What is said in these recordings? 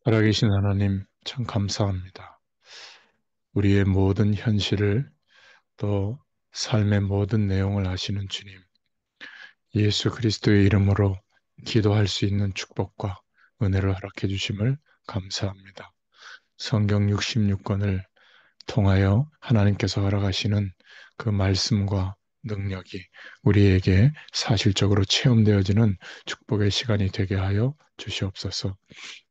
살아계신 하나님, 참 감사합니다. 우리의 모든 현실을 또 삶의 모든 내용을 아시는 주님, 예수 그리스도의 이름으로 기도할 수 있는 축복과 은혜를 허락해 주심을 감사합니다. 성경 66권을 통하여 하나님께서 허락하시는 그 말씀과 능력이 우리에게 사실적으로 체험되어지는 축복의 시간이 되게 하여 주시옵소서.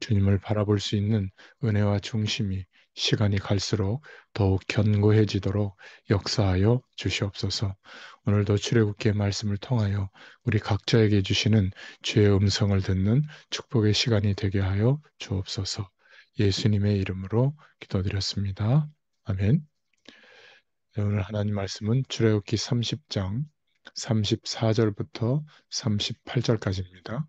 주님을 바라볼 수 있는 은혜와 중심이 시간이 갈수록 더욱 견고해지도록 역사하여 주시옵소서. 오늘도 출애굽기의 말씀을 통하여 우리 각자에게 주시는 주의 음성을 듣는 축복의 시간이 되게 하여 주옵소서. 예수님의 이름으로 기도드렸습니다. 아멘. 네, 오늘 하나님 말씀은 출애굽기 30장 34절부터 38절까지입니다.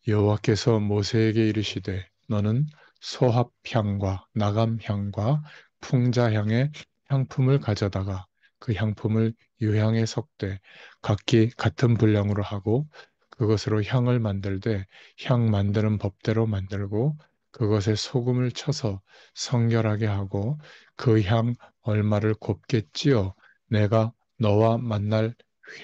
여호와께서 모세에게 이르시되 너는 소합향과 나감향과 풍자향의 향품을 가져다가 그 향품을 유향에 섞되 각기 같은 분량으로 하고 그것으로 향을 만들되 향 만드는 법대로 만들고 그것에 소금을 쳐서 성결하게 하고 그 향 얼마를 곱게 찌어 내가 너와 만날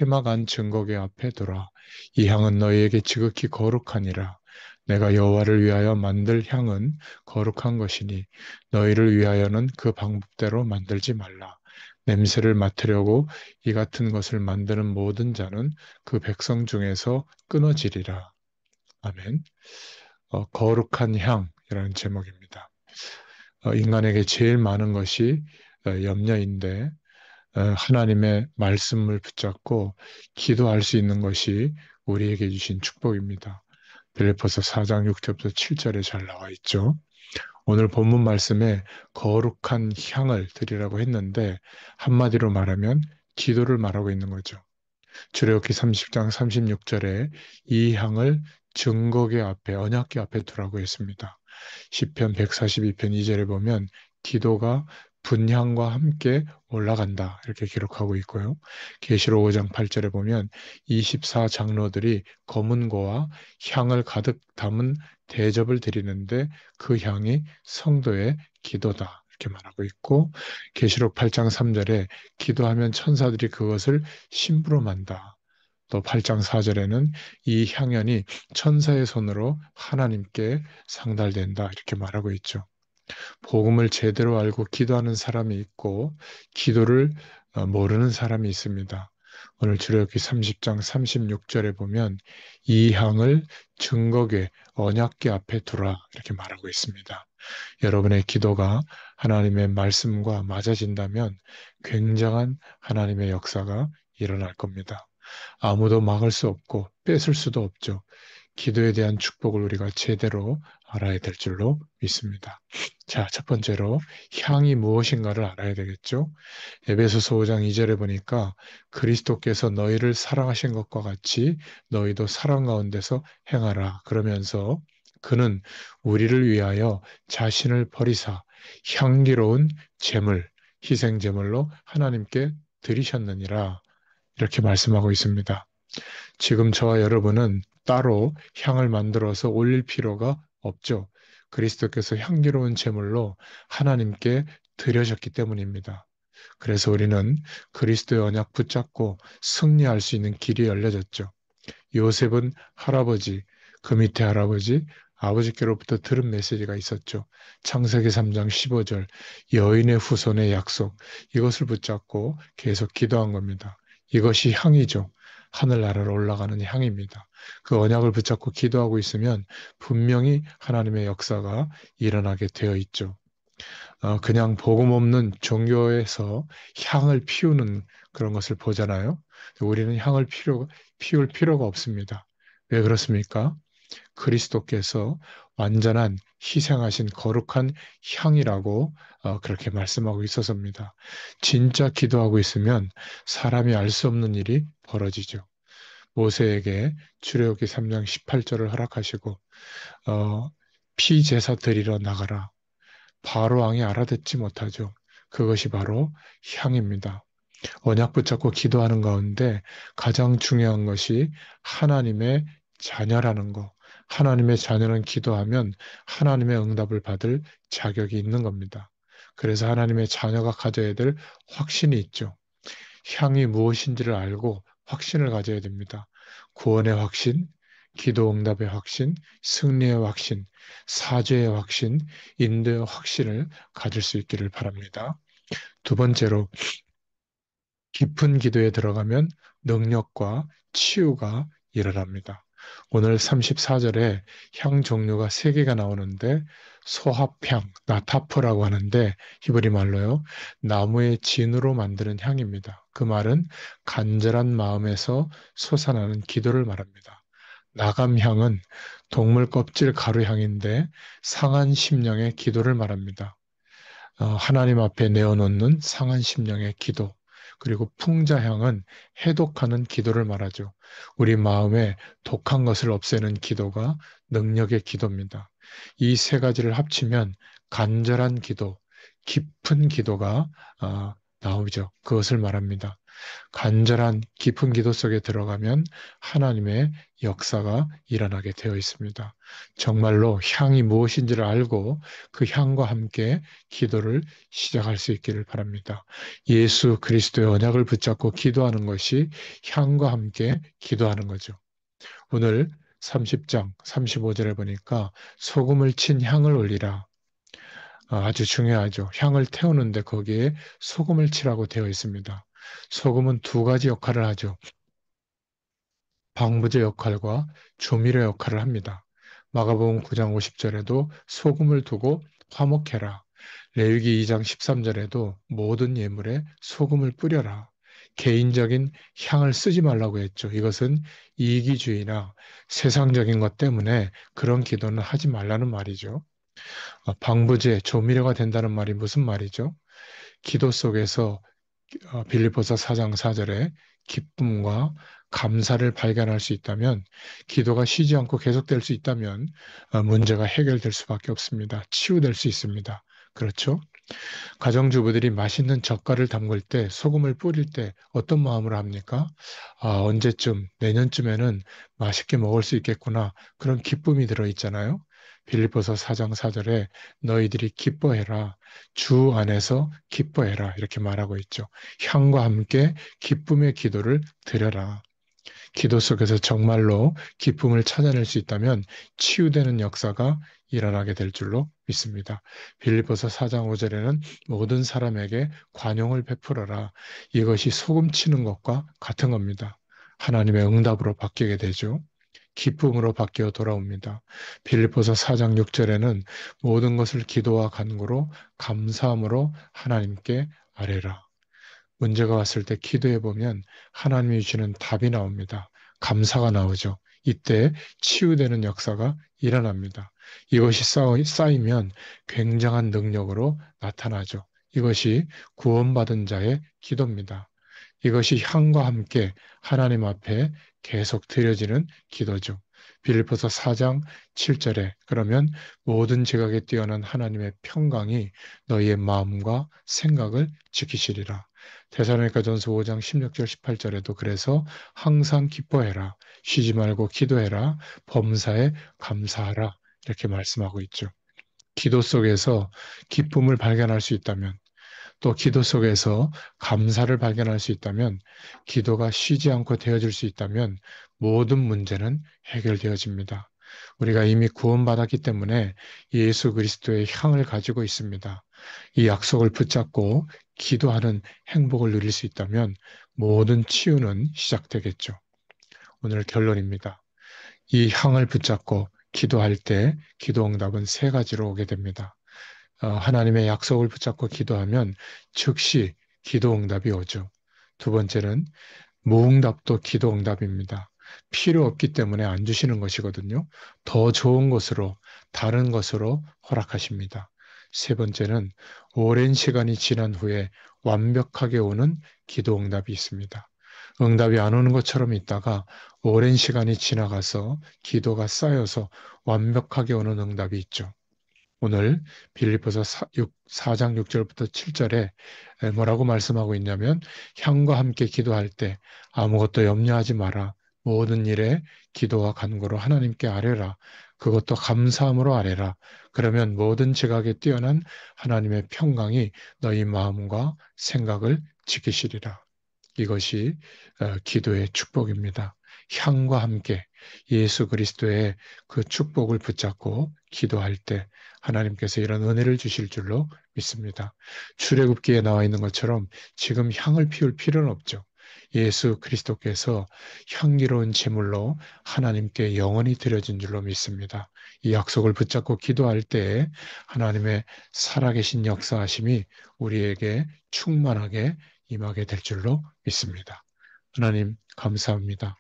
회막한 증거계 앞에 두라. 이 향은 너희에게 지극히 거룩하니라. 내가 여호와를 위하여 만들 향은 거룩한 것이니 너희를 위하여는 그 방법대로 만들지 말라. 냄새를 맡으려고 이 같은 것을 만드는 모든 자는 그 백성 중에서 끊어지리라. 아멘. 거룩한 향이라는 제목입니다. 인간에게 제일 많은 것이 염려인데 하나님의 말씀을 붙잡고 기도할 수 있는 것이 우리에게 주신 축복입니다. 빌립보서 4장 6절부터 7절에 잘 나와 있죠. 오늘 본문 말씀에 거룩한 향을 드리라고 했는데 한마디로 말하면 기도를 말하고 있는 거죠. 출애굽기 30장 36절에 이 향을 증거계 앞에 언약궤 앞에 두라고 했습니다. 시편 142편 2절에 보면 기도가 분향과 함께 올라간다 이렇게 기록하고 있고요. 계시록 5장 8절에 보면 24장로들이 검은고와 향을 가득 담은 대접을 드리는데 그 향이 성도의 기도다 이렇게 말하고 있고 계시록 8장 3절에 기도하면 천사들이 그것을 심부름 한다. 또 8장 4절에는 이 향연이 천사의 손으로 하나님께 상달된다 이렇게 말하고 있죠. 복음을 제대로 알고 기도하는 사람이 있고 기도를 모르는 사람이 있습니다. 오늘 출애굽기 30장 36절에 보면 이 향을 증거궤 언약궤 앞에 두라 이렇게 말하고 있습니다. 여러분의 기도가 하나님의 말씀과 맞아진다면 굉장한 하나님의 역사가 일어날 겁니다. 아무도 막을 수 없고 뺏을 수도 없죠. 기도에 대한 축복을 우리가 제대로 알아야 될 줄로 믿습니다. 자, 첫 번째로 향이 무엇인가를 알아야 되겠죠. 에베소서 5장 2절에 보니까 그리스도께서 너희를 사랑하신 것과 같이 너희도 사랑 가운데서 행하라. 그러면서 그는 우리를 위하여 자신을 버리사 향기로운 제물, 희생 제물로 하나님께 드리셨느니라. 이렇게 말씀하고 있습니다. 지금 저와 여러분은 따로 향을 만들어서 올릴 필요가 없죠. 그리스도께서 향기로운 제물로 하나님께 드려졌기 때문입니다. 그래서 우리는 그리스도의 언약 붙잡고 승리할 수 있는 길이 열려졌죠. 요셉은 할아버지, 그 밑에 할아버지, 아버지께로부터 들은 메시지가 있었죠. 창세기 3장 15절, 여인의 후손의 약속, 이것을 붙잡고 계속 기도한 겁니다. 이것이 향이죠. 하늘나라로 올라가는 향입니다. 그 언약을 붙잡고 기도하고 있으면 분명히 하나님의 역사가 일어나게 되어 있죠. 그냥 복음 없는 종교에서 향을 피우는 그런 것을 보잖아요. 우리는 향을 피울 필요가 없습니다. 왜 그렇습니까? 그리스도께서 완전한 희생하신 거룩한 향이라고 그렇게 말씀하고 있어서입니다. 진짜 기도하고 있으면 사람이 알 수 없는 일이 벌어지죠. 모세에게 출애굽기 3장 18절을 허락하시고 피제사 드리러 나가라. 바로 왕이 알아듣지 못하죠. 그것이 바로 향입니다. 언약 붙잡고 기도하는 가운데 가장 중요한 것이 하나님의 자녀라는 거, 하나님의 자녀는 기도하면 하나님의 응답을 받을 자격이 있는 겁니다. 그래서 하나님의 자녀가 가져야 될 확신이 있죠. 향이 무엇인지를 알고 확신을 가져야 됩니다. 구원의 확신, 기도 응답의 확신, 승리의 확신, 사죄의 확신, 인도의 확신을 가질 수 있기를 바랍니다. 두 번째로 깊은 기도에 들어가면 능력과 치유가 일어납니다. 오늘 34절에 향 종류가 세 개가 나오는데 소합향, 나타프라고 하는데 히브리 말로요. 나무의 진으로 만드는 향입니다. 그 말은 간절한 마음에서 솟아나는 기도를 말합니다. 나감향은 동물 껍질 가루 향인데 상한 심령의 기도를 말합니다. 하나님 앞에 내어놓는 상한 심령의 기도, 그리고 풍자향은 해독하는 기도를 말하죠. 우리 마음에 독한 것을 없애는 기도가 능력의 기도입니다. 이 세 가지를 합치면 간절한 기도, 깊은 기도가 나오죠. 그것을 말합니다. 간절한 깊은 기도 속에 들어가면 하나님의 역사가 일어나게 되어 있습니다. 정말로 향이 무엇인지를 알고 그 향과 함께 기도를 시작할 수 있기를 바랍니다. 예수 그리스도의 언약을 붙잡고 기도하는 것이 향과 함께 기도하는 거죠. 오늘 30장 35절에 보니까 소금을 친 향을 올리라. 아주 중요하죠. 향을 태우는데 거기에 소금을 치라고 되어 있습니다. 소금은 두 가지 역할을 하죠. 방부제 역할과 조미료 역할을 합니다. 마가복음 9장 50절에도 소금을 두고 화목해라. 레위기 2장 13절에도 모든 예물에 소금을 뿌려라. 개인적인 향을 쓰지 말라고 했죠. 이것은 이기주의나 세상적인 것 때문에 그런 기도는 하지 말라는 말이죠. 방부제, 조미료가 된다는 말이 무슨 말이죠? 기도 속에서 빌립보서 4장 4절에 기쁨과 감사를 발견할 수 있다면, 기도가 쉬지 않고 계속될 수 있다면 문제가 해결될 수밖에 없습니다. 치유될 수 있습니다. 그렇죠? 가정주부들이 맛있는 젓갈을 담글 때, 소금을 뿌릴 때 어떤 마음으로 합니까? 언제쯤, 내년쯤에는 맛있게 먹을 수 있겠구나. 그런 기쁨이 들어있잖아요. 빌립보서 4장 4절에 너희들이 기뻐해라. 주 안에서 기뻐해라. 이렇게 말하고 있죠. 향과 함께 기쁨의 기도를 드려라. 기도 속에서 정말로 기쁨을 찾아낼 수 있다면 치유되는 역사가 일어나게 될 줄로 믿습니다. 빌립보서 4장 5절에는 모든 사람에게 관용을 베풀어라. 이것이 소금 치는 것과 같은 겁니다. 하나님의 응답으로 바뀌게 되죠. 기쁨으로 바뀌어 돌아옵니다. 빌립보서 4장 6절에는 모든 것을 기도와 간구로 감사함으로 하나님께 아뢰라. 문제가 왔을 때 기도해 보면 하나님이 주시는 답이 나옵니다. 감사가 나오죠. 이때 치유되는 역사가 일어납니다. 이것이 쌓이면 굉장한 능력으로 나타나죠. 이것이 구원받은 자의 기도입니다. 이것이 향과 함께 하나님 앞에 계속 드려지는 기도죠. 빌립보서 4장 7절에 그러면 모든 지각에 뛰어난 하나님의 평강이 너희의 마음과 생각을 지키시리라. 데살로니가전서 5장 16절 18절에도 그래서 항상 기뻐해라. 쉬지 말고 기도해라. 범사에 감사하라. 이렇게 말씀하고 있죠. 기도 속에서 기쁨을 발견할 수 있다면, 또 기도 속에서 감사를 발견할 수 있다면, 기도가 쉬지 않고 되어질 수 있다면 모든 문제는 해결되어집니다. 우리가 이미 구원받았기 때문에 예수 그리스도의 향을 가지고 있습니다. 이 약속을 붙잡고 기도하는 행복을 누릴 수 있다면 모든 치유는 시작되겠죠. 오늘 결론입니다. 이 향을 붙잡고 기도할 때 기도 응답은 세 가지로 오게 됩니다. 하나님의 약속을 붙잡고 기도하면 즉시 기도 응답이 오죠. 두 번째는 무응답도 기도 응답입니다. 필요 없기 때문에 안 주시는 것이거든요. 더 좋은 것으로, 다른 것으로 허락하십니다. 세 번째는 오랜 시간이 지난 후에 완벽하게 오는 기도 응답이 있습니다. 응답이 안 오는 것처럼 있다가 오랜 시간이 지나가서 기도가 쌓여서 완벽하게 오는 응답이 있죠. 오늘 빌립보서 4장 6절부터 7절에 뭐라고 말씀하고 있냐면 향과 함께 기도할 때 아무것도 염려하지 마라. 모든 일에 기도와 간구로 하나님께 아뢰라. 그것도 감사함으로 아뢰라. 그러면 모든 지각에 뛰어난 하나님의 평강이 너희 마음과 생각을 지키시리라. 이것이 기도의 축복입니다. 향과 함께 예수 그리스도의 그 축복을 붙잡고 기도할 때 하나님께서 이런 은혜를 주실 줄로 믿습니다. 출애굽기에 나와 있는 것처럼 지금 향을 피울 필요는 없죠. 예수 그리스도께서 향기로운 제물로 하나님께 영원히 드려진 줄로 믿습니다. 이 약속을 붙잡고 기도할 때에 하나님의 살아계신 역사하심이 우리에게 충만하게 임하게 될 줄로 믿습니다. 하나님 감사합니다.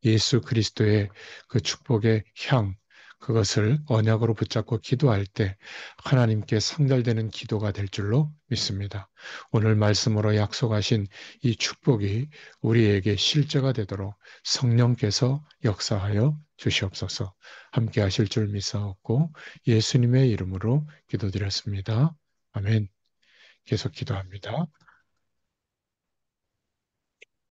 예수 그리스도의 그 축복의 향, 그것을 언약으로 붙잡고 기도할 때 하나님께 상달되는 기도가 될 줄로 믿습니다. 오늘 말씀으로 약속하신 이 축복이 우리에게 실제가 되도록 성령께서 역사하여 주시옵소서. 함께 하실 줄 믿사옵고 예수님의 이름으로 기도드렸습니다. 아멘. 계속 기도합니다.